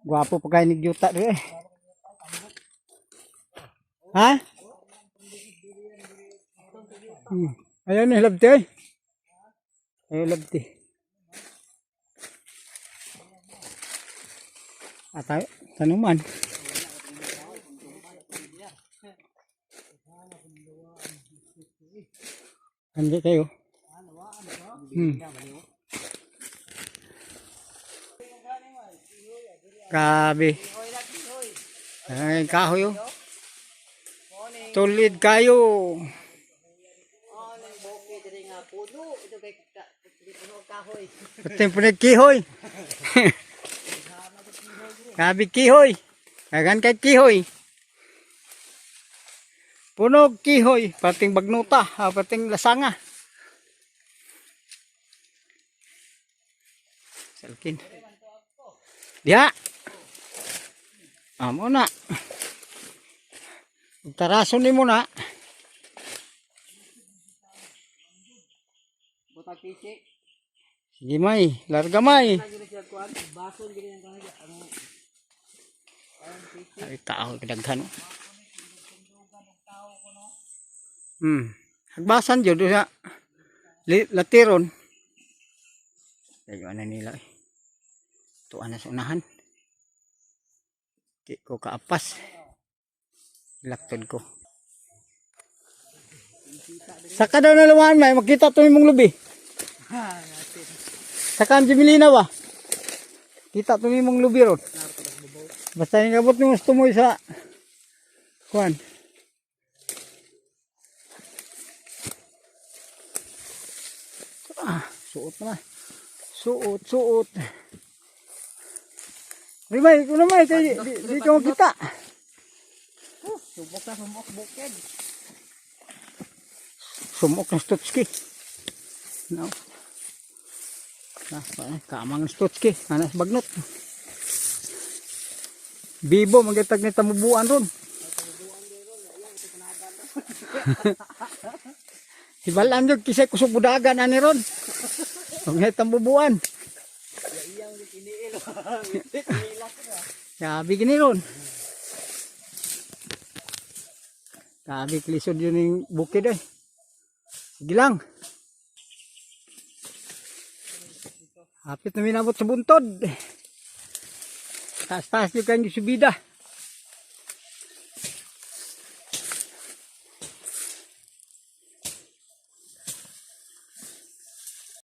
Gwapo pa kayo nigjuta rin eh. Ha? Ayun eh, labti eh. Ayun labti. At tanuman. Handi kayo. Grabe. Ay, kahoy oh. Tulid kayo. Puting punig kihoy. Grabe kihoy. Kagan kay kihoy. Punog kihoy. Pating bagnuta. Pating lasanga. Salkin. Diha. Amo na. Taraso ni mo na. Sige may. Larga may. Ay tao kadaghan. Hagbasan jud sa latiron. Ayo ana nila. Tuan na sa unahan. Di ko kaapas. Laktod ko. Saka daw na lumaan may makita to imong lubi. Saka ang Jimilina ba? Kita to imong lubi ron. Basta yung kabot ng gusto mo sa kuan. Suot na. Suot. Rimay, kung naman, di ka makita. Sumok bukid. Sumok ng Stutski. No. Kamang Stutski. Anas bagnot. Bibo, magitag ni tamubuan ron. Hibalaan nyo, kisay kusog budagan ani ron. Pagay tamubuan. Sabi gini ron. Sabi klisod yun yung bukid eh. Sige lang. Hapit na minabot sa buntod. Taas-taas yung kanyang subida.